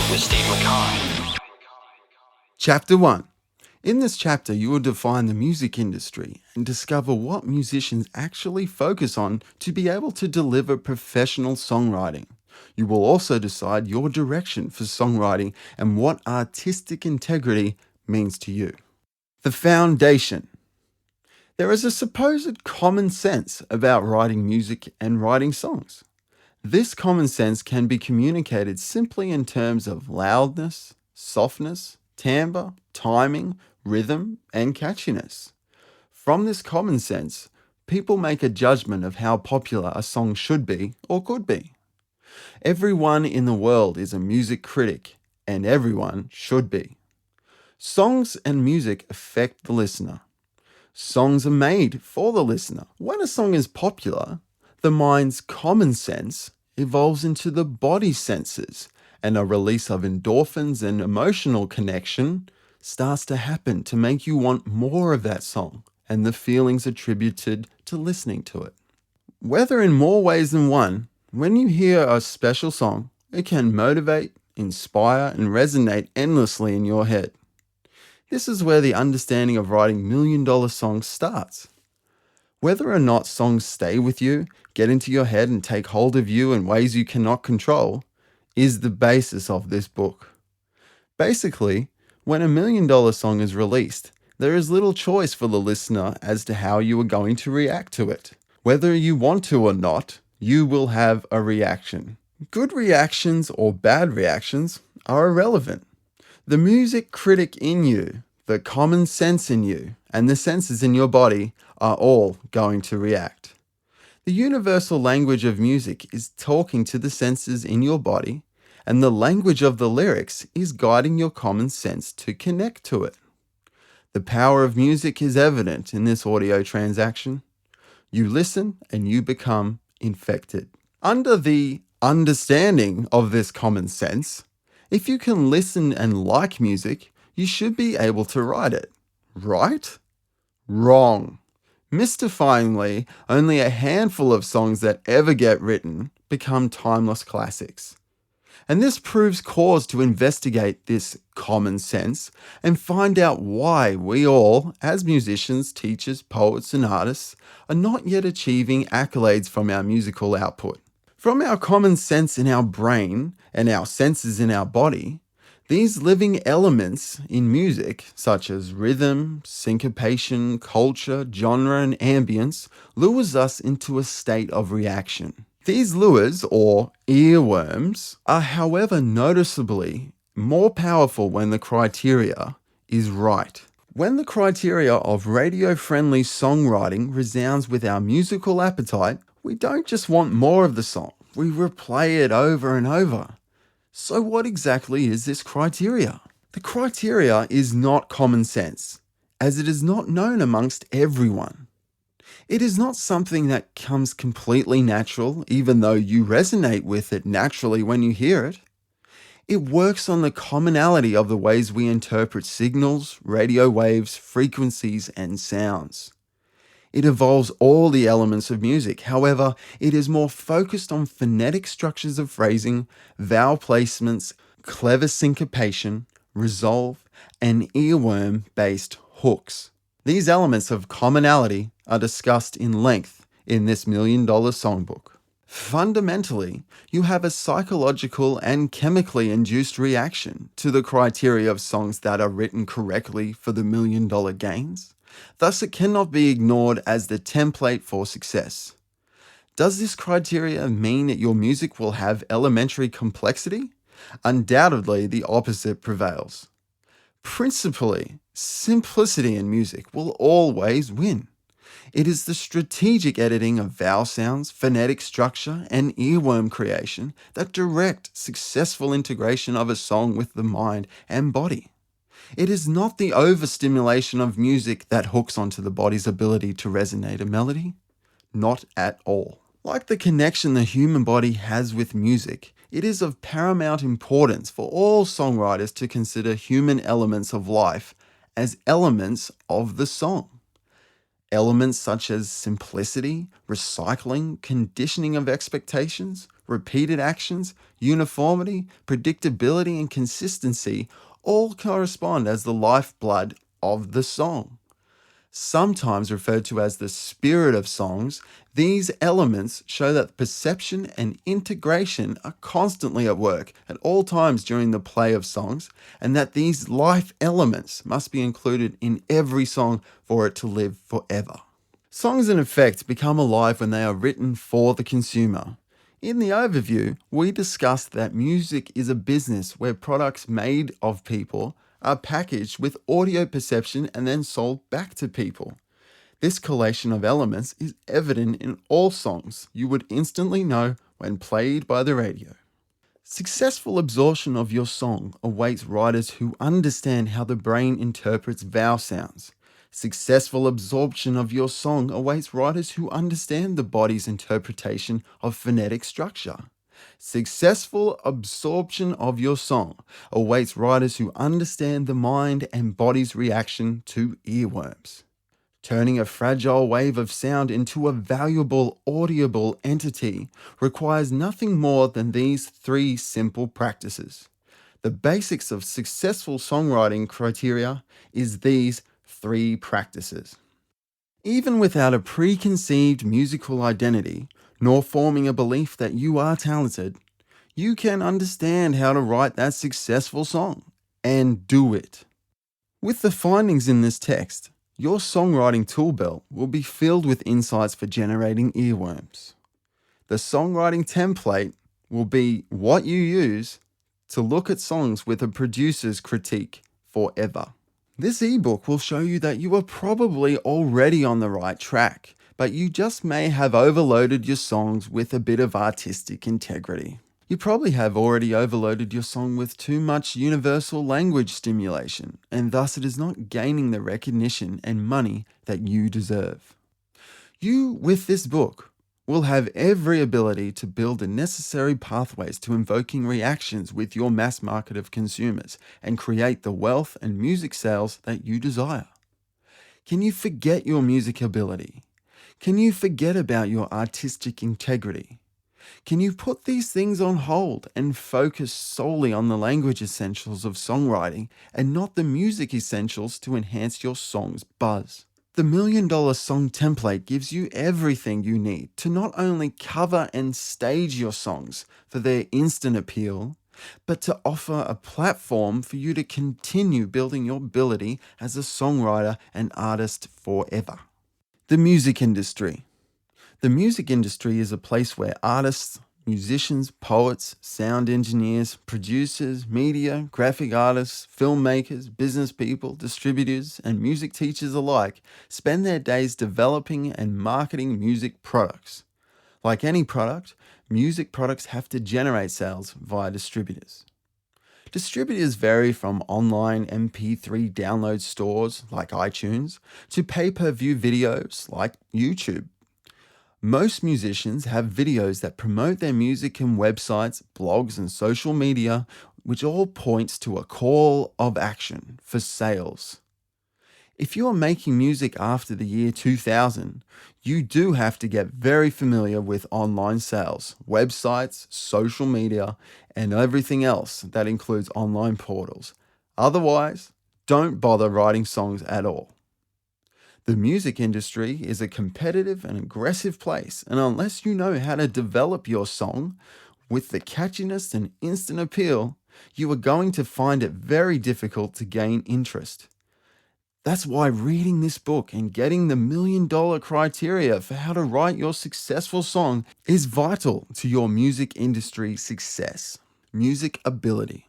with Steve McKay. Chapter 1. In this chapter, you will define the music industry and discover what musicians actually focus on to be able to deliver professional songwriting. You will also decide your direction for songwriting and what artistic integrity means to you. The foundation. There is a supposed common sense about writing music and writing songs. This common sense can be communicated simply in terms of loudness, softness, timbre, timing, rhythm, and catchiness. From this common sense, people make a judgment of how popular a song should be or could be. Everyone in the world is a music critic, and everyone should be. Songs and music affect the listener. Songs are made for the listener. When a song is popular, the mind's common sense evolves into the body senses, and a release of endorphins and emotional connection starts to happen to make you want more of that song and the feelings attributed to listening to it. Whether in more ways than one, when you hear a special song, it can motivate, inspire, and resonate endlessly in your head. This is where the understanding of writing million-dollar songs starts. Whether or not songs stay with you, get into your head, and take hold of you in ways you cannot control, is the basis of this book. Basically, when a million-dollar song is released, there is little choice for the listener as to how you are going to react to it. Whether you want to or not, you will have a reaction. Good reactions or bad reactions are irrelevant. The music critic in you, the common sense in you, and the senses in your body are all going to react. The universal language of music is talking to the senses in your body, and the language of the lyrics is guiding your common sense to connect to it. The power of music is evident in this audio transaction. You listen and you become infected. Under the understanding of this common sense, if you can listen and like music, you should be able to write it. Right? Wrong. Mystifyingly, only a handful of songs that ever get written become timeless classics. And this proves cause to investigate this common sense and find out why we all, as musicians, teachers, poets, and artists, are not yet achieving accolades from our musical output. From our common sense in our brain and our senses in our body, these living elements in music, such as rhythm, syncopation, culture, genre, and ambience, lures us into a state of reaction. These lures, or earworms, are however noticeably more powerful when the criteria is right. When the criteria of radio-friendly songwriting resounds with our musical appetite, we don't just want more of the song, we replay it over and over. So what exactly is this criteria? The criteria is not common sense, as it is not known amongst everyone. It is not something that comes completely natural, even though you resonate with it naturally when you hear it. It works on the commonality of the ways we interpret signals, radio waves, frequencies, and sounds. It involves all the elements of music. However, it is more focused on phonetic structures of phrasing, vowel placements, clever syncopation, resolve, and earworm-based hooks. These elements of commonality are discussed in length in this million-dollar songbook. Fundamentally, you have a psychological and chemically induced reaction to the criteria of songs that are written correctly for the million-dollar gains. Thus, it cannot be ignored as the template for success. Does this criteria mean that your music will have elementary complexity? Undoubtedly, the opposite prevails. Principally, simplicity in music will always win. It is the strategic editing of vowel sounds, phonetic structure, and earworm creation that direct successful integration of a song with the mind and body. It is not the overstimulation of music that hooks onto the body's ability to resonate a melody. Not at all. Like the connection the human body has with music, it is of paramount importance for all songwriters to consider human elements of life as elements of the song. Elements such as simplicity, recycling, conditioning of expectations, Repeated actions, uniformity, predictability, and consistency all correspond as the lifeblood of the song. Sometimes referred to as the spirit of songs, these elements show that perception and integration are constantly at work at all times during the play of songs, and that these life elements must be included in every song for it to live forever. Songs, in effect, become alive when they are written for the consumer. In the overview, we discussed that music is a business where products made of people are packaged with audio perception and then sold back to people. This collation of elements is evident in all songs you would instantly know when played by the radio. Successful absorption of your song awaits writers who understand how the brain interprets vowel sounds. Successful absorption of your song awaits writers who understand the body's interpretation of phonetic structure. Successful absorption of your song awaits writers who understand the mind and body's reaction to earworms. Turning a fragile wave of sound into a valuable audible entity requires nothing more than these three simple practices. The basics of successful songwriting criteria is these three practices. Even without a preconceived musical identity, nor forming a belief that you are talented, you can understand how to write that successful song and do it. With the findings in this text, your songwriting tool belt will be filled with insights for generating earworms. The songwriting template will be what you use to look at songs with a producer's critique forever. This ebook will show you that you are probably already on the right track, but you just may have overloaded your songs with a bit of artistic integrity. You probably have already overloaded your song with too much universal language stimulation, and thus it is not gaining the recognition and money that you deserve. You, with this book, will have every ability to build the necessary pathways to invoking reactions with your mass market of consumers and create the wealth and music sales that you desire. Can you forget your music ability? Can you forget about your artistic integrity? Can you put these things on hold and focus solely on the language essentials of songwriting and not the music essentials to enhance your song's buzz? The $1 Million Song Template gives you everything you need to not only cover and stage your songs for their instant appeal, but to offer a platform for you to continue building your ability as a songwriter and artist forever. The music industry. The music industry is a place where artists, musicians, poets, sound engineers, producers, media, graphic artists, filmmakers, business people, distributors, and music teachers alike spend their days developing and marketing music products. Like any product, music products have to generate sales via distributors. Distributors vary from online MP3 download stores like iTunes to pay-per-view videos like YouTube. Most musicians have videos that promote their music in websites, blogs, and social media, which all points to a call of action for sales. If you are making music after the year 2000, you do have to get very familiar with online sales, websites, social media, and everything else that includes online portals. Otherwise, don't bother writing songs at all. The music industry is a competitive and aggressive place, and unless you know how to develop your song with the catchiness and instant appeal, you are going to find it very difficult to gain interest. That's why reading this book and getting the $1 Million criteria for how to write your successful song is vital to your music industry success. Music ability.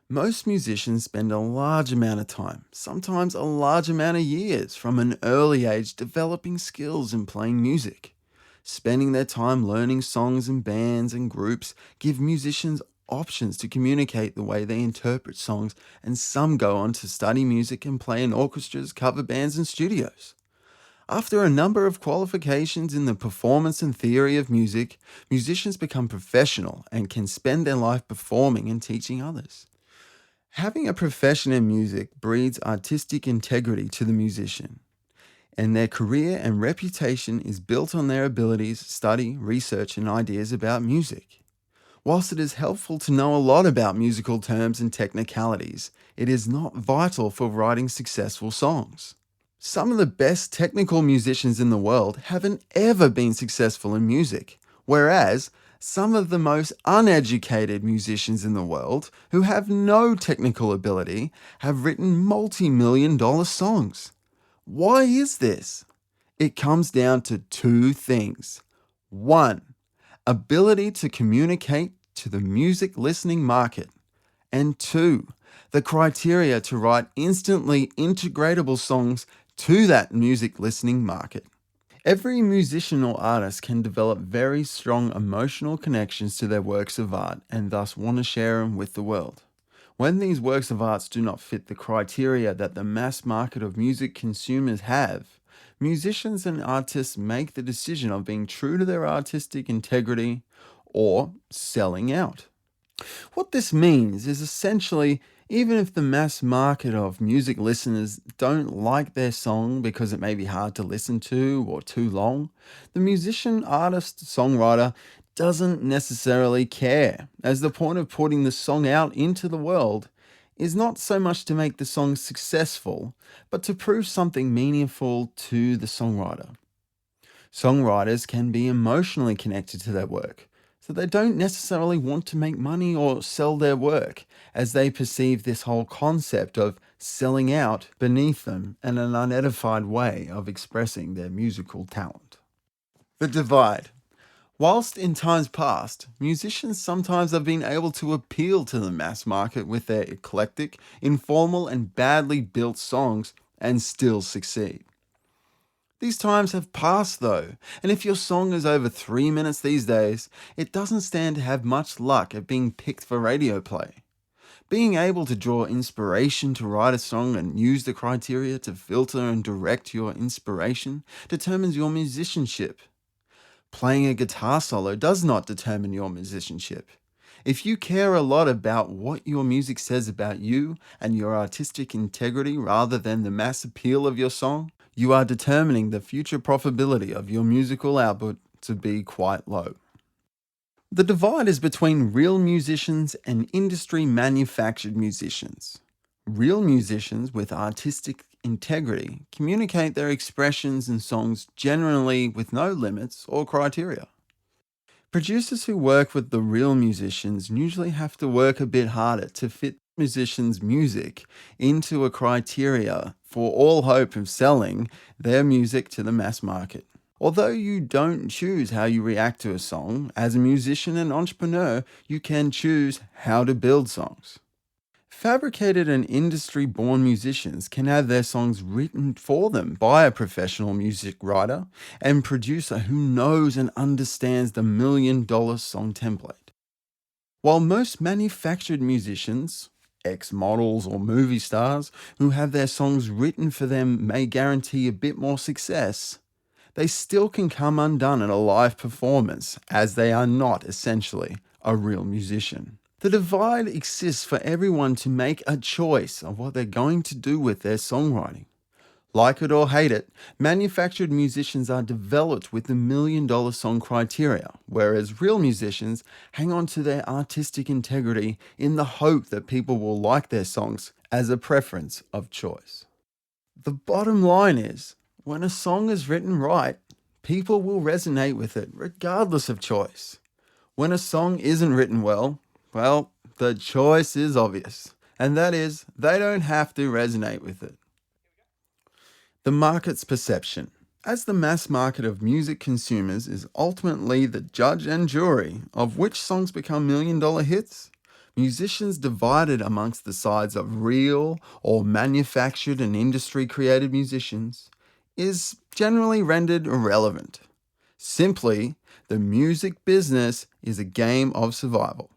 Most musicians spend a large amount of time, sometimes a large amount of years, from an early age developing skills in playing music. Spending their time learning songs and bands and groups give musicians options to communicate the way they interpret songs, and some go on to study music and play in orchestras, cover bands, and studios. After a number of qualifications in the performance and theory of music, musicians become professional and can spend their life performing and teaching others. Having a profession in music breeds artistic integrity to the musician, and their career and reputation is built on their abilities, study, research, and ideas about music. Whilst it is helpful to know a lot about musical terms and technicalities, it is not vital for writing successful songs. Some of the best technical musicians in the world haven't ever been successful in music, whereas some of the most uneducated musicians in the world who have no technical ability have written multi-million dollar songs. Why is this? It comes down to two things. One, ability to communicate to the music listening market. And two, the criteria to write instantly integratable songs to that music listening market. Every musician or artist can develop very strong emotional connections to their works of art and thus want to share them with the world. When these works of art do not fit the criteria that the mass market of music consumers have, musicians and artists make the decision of being true to their artistic integrity or selling out. What this means is essentially, even if the mass market of music listeners don't like their song because it may be hard to listen to or too long, the musician, artist, songwriter doesn't necessarily care, as the point of putting the song out into the world is not so much to make the song successful, but to prove something meaningful to the songwriter. Songwriters can be emotionally connected to their work, so they don't necessarily want to make money or sell their work, as they perceive this whole concept of selling out beneath them and an unedified way of expressing their musical talent. The divide. Whilst in times past, musicians sometimes have been able to appeal to the mass market with their eclectic, informal, and badly built songs and still succeed. These times have passed though, and if your song is over 3 minutes these days, it doesn't stand to have much luck at being picked for radio play. Being able to draw inspiration to write a song and use the criteria to filter and direct your inspiration determines your musicianship. Playing a guitar solo does not determine your musicianship. If you care a lot about what your music says about you and your artistic integrity rather than the mass appeal of your song, you are determining the future profitability of your musical output to be quite low. The divide is between real musicians and industry manufactured musicians. Real musicians with artistic integrity communicate their expressions in songs generally with no limits or criteria. Producers who work with the real musicians usually have to work a bit harder to fit musicians' music into a criteria for all hope of selling their music to the mass market. Although you don't choose how you react to a song, as a musician and entrepreneur, you can choose how to build songs. Fabricated and industry-born musicians can have their songs written for them by a professional music writer and producer who knows and understands the million-dollar song template. While most manufactured musicians, ex-models or movie stars, who have their songs written for them may guarantee a bit more success, they still can come undone at a live performance, as they are not essentially a real musician. The divide exists for everyone to make a choice of what they're going to do with their songwriting. Like it or hate it, manufactured musicians are developed with the million-dollar song criteria, whereas real musicians hang on to their artistic integrity in the hope that people will like their songs as a preference of choice. The bottom line is, when a song is written right, people will resonate with it regardless of choice. When a song isn't written well, the choice is obvious, and that is, they don't have to resonate with it. The market's perception. As the mass market of music consumers is ultimately the judge and jury of which songs become million-dollar hits, musicians divided amongst the sides of real or manufactured and industry-created musicians is generally rendered irrelevant. Simply, the music business is a game of survival.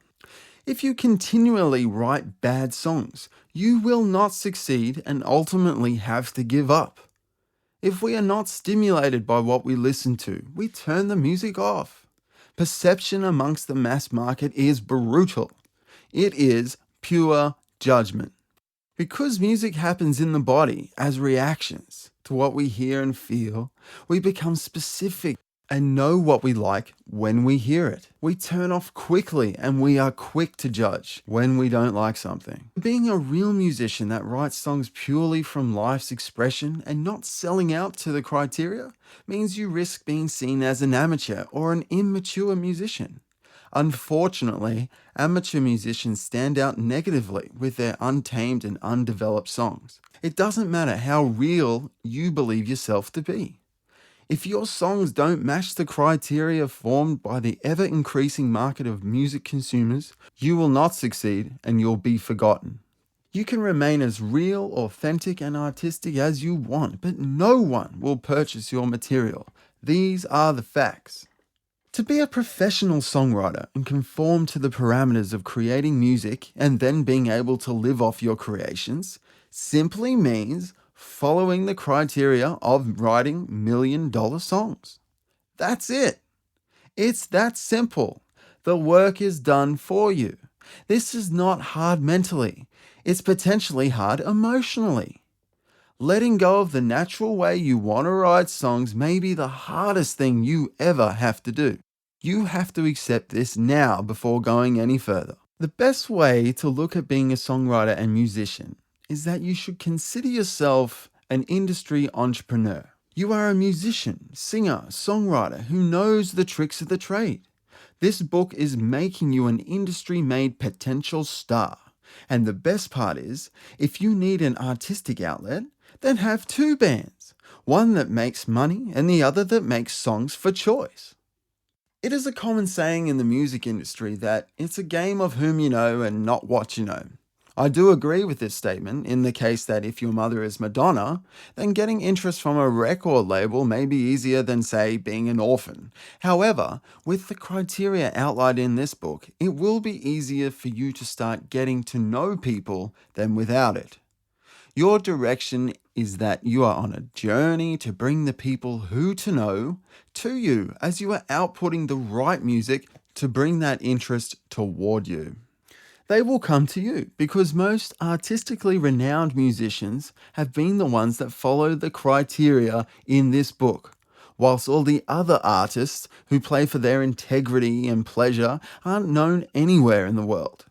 If you continually write bad songs, you will not succeed and ultimately have to give up. If we are not stimulated by what we listen to, we turn the music off. Perception amongst the mass market is brutal. It is pure judgment. Because music happens in the body as reactions to what we hear and feel, we become specific and know what we like when we hear it. We turn off quickly and we are quick to judge when we don't like something. Being a real musician that writes songs purely from life's expression and not selling out to the criteria means you risk being seen as an amateur or an immature musician. Unfortunately, amateur musicians stand out negatively with their untamed and undeveloped songs. It doesn't matter how real you believe yourself to be. If your songs don't match the criteria formed by the ever increasing market of music consumers, you will not succeed and you'll be forgotten. You can remain as real, authentic, and artistic as you want, but no one will purchase your material. These are the facts. To be a professional songwriter and conform to the parameters of creating music and then being able to live off your creations simply means following the criteria of writing $1 million songs. That's it. It's that simple. The work is done for you. This is not hard mentally. It's potentially hard emotionally. Letting go of the natural way you want to write songs may be the hardest thing you ever have to do. You have to accept this now before going any further. The best way to look at being a songwriter and musician is that you should consider yourself an industry entrepreneur. You are a musician, singer, songwriter who knows the tricks of the trade. This book is making you an industry-made potential star. And the best part is, if you need an artistic outlet, then have two bands, one that makes money and the other that makes songs for choice. It is a common saying in the music industry that it's a game of whom you know and not what you know. I do agree with this statement in the case that if your mother is Madonna, then getting interest from a record label may be easier than, say, being an orphan. However, with the criteria outlined in this book, it will be easier for you to start getting to know people than without it. Your direction is that you are on a journey to bring the people who to know to you as you are outputting the right music to bring that interest toward you. They will come to you because most artistically renowned musicians have been the ones that follow the criteria in this book, whilst all the other artists who play for their integrity and pleasure aren't known anywhere in the world.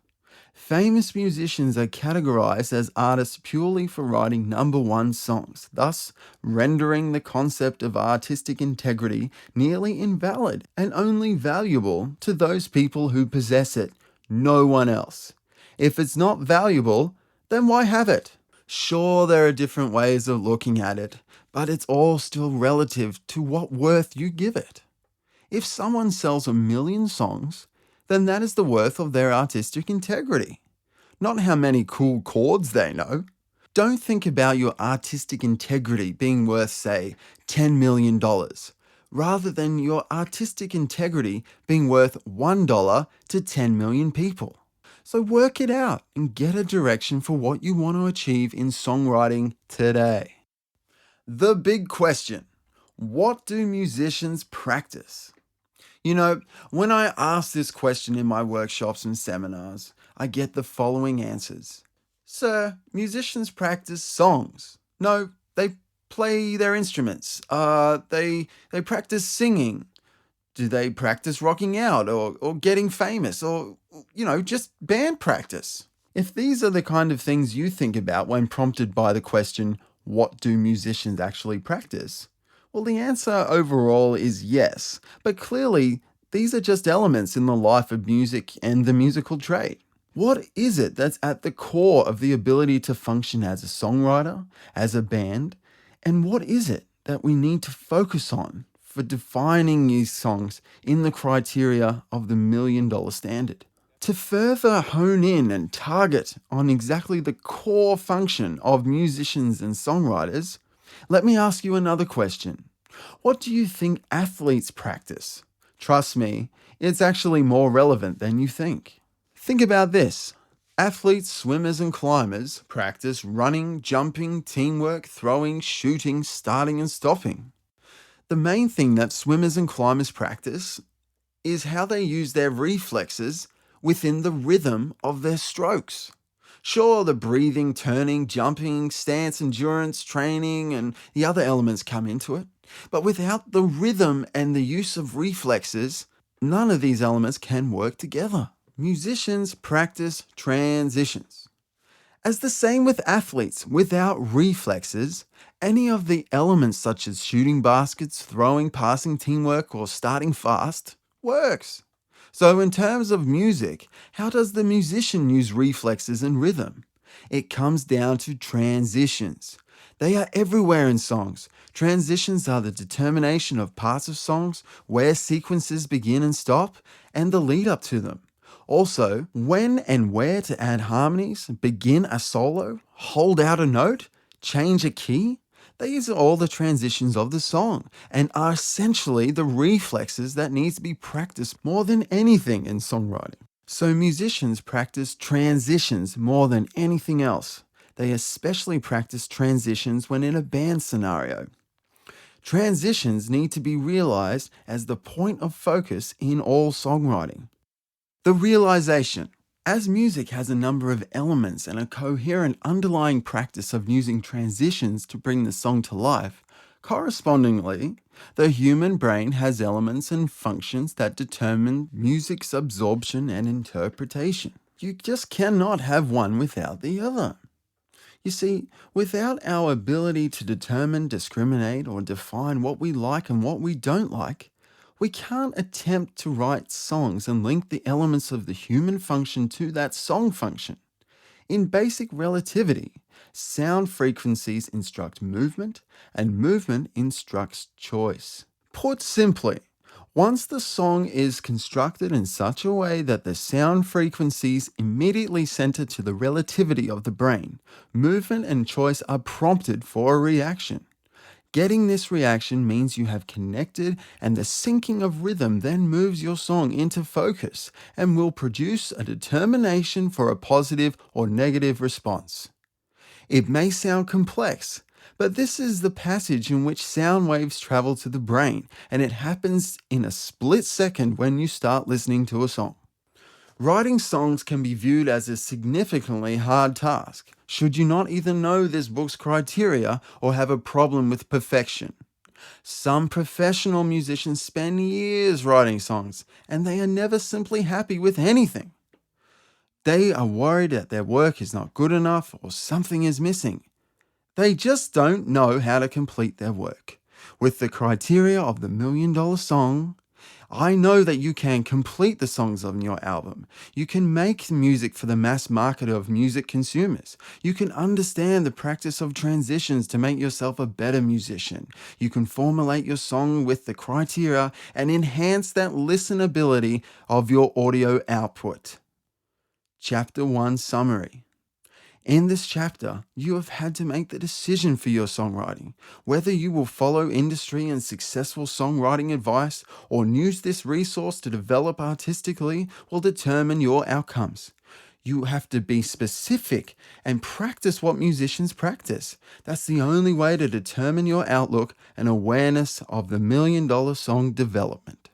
Famous musicians are categorized as artists purely for writing number one songs, thus rendering the concept of artistic integrity nearly invalid and only valuable to those people who possess it, no one else. If it's not valuable, then why have it? Sure, there are different ways of looking at it, but it's all still relative to what worth you give it. If someone sells 1 million songs, then that is the worth of their artistic integrity, not how many cool chords they know. Don't think about your artistic integrity being worth, say, $10 million, rather than your artistic integrity being worth $1 to 10 million people. So work it out and get a direction for what you want to achieve in songwriting today. The big question: what do musicians practice? You know, when I ask this question in my workshops and seminars, I get the following answers. Sir, musicians practice songs. No, they play their instruments. They practice singing. Do they practice rocking out or getting famous or, just band practice? If these are the kind of things you think about when prompted by the question, what do musicians actually practice? Well, the answer overall is yes, but clearly these are just elements in the life of music and the musical trade. What is it that's at the core of the ability to function as a songwriter, as a band, and what is it that we need to focus on for defining these songs in the criteria of the $1 million standard? To further hone in and target on exactly the core function of musicians and songwriters, let me ask you another question. What do you think athletes practice? Trust me, it's actually more relevant than you think. Think about this. Athletes, swimmers, and climbers practice running, jumping, teamwork, throwing, shooting, starting, and stopping. The main thing that swimmers and climbers practice is how they use their reflexes within the rhythm of their strokes. Sure, the breathing, turning, jumping, stance, endurance, training, and the other elements come into it. But without the rhythm and the use of reflexes, none of these elements can work together. Musicians practice transitions. As the same with athletes, without reflexes, any of the elements such as shooting baskets, throwing, passing, teamwork, or starting fast works. So, in terms of music, how does the musician use reflexes and rhythm? It comes down to transitions. They are everywhere in songs. Transitions are the determination of parts of songs, where sequences begin and stop, and the lead up to them. Also, when and where to add harmonies, begin a solo, hold out a note, change a key. These are all the transitions of the song and are essentially the reflexes that need to be practiced more than anything in songwriting. So musicians practice transitions more than anything else. They especially practice transitions when in a band scenario. Transitions need to be realized as the point of focus in all songwriting. The realization. As music has a number of elements and a coherent underlying practice of using transitions to bring the song to life, correspondingly, the human brain has elements and functions that determine music's absorption and interpretation. You just cannot have one without the other. You see, without our ability to determine, discriminate, or define what we like and what we don't like, we can't attempt to write songs and link the elements of the human function to that song function. In basic relativity, sound frequencies instruct movement, and movement instructs choice. Put simply, once the song is constructed in such a way that the sound frequencies immediately center to the relativity of the brain, movement and choice are prompted for a reaction. Getting this reaction means you have connected, and the syncing of rhythm then moves your song into focus and will produce a determination for a positive or negative response. It may sound complex, but this is the passage in which sound waves travel to the brain, and it happens in a split second when you start listening to a song. Writing songs can be viewed as a significantly hard task, should you not either know this book's criteria or have a problem with perfection. Some professional musicians spend years writing songs, and they are never simply happy with anything. They are worried that their work is not good enough or something is missing. They just don't know how to complete their work. With the criteria of the $1,000,000 song, I know that you can complete the songs on your album. You can make music for the mass market of music consumers. You can understand the practice of transitions to make yourself a better musician. You can formulate your song with the criteria and enhance that listenability of your audio output. Chapter 1 Summary. In this chapter, you have had to make the decision for your songwriting. Whether you will follow industry and successful songwriting advice or use this resource to develop artistically will determine your outcomes. You have to be specific and practice what musicians practice. That's the only way to determine your outlook and awareness of the $1,000,000 song development.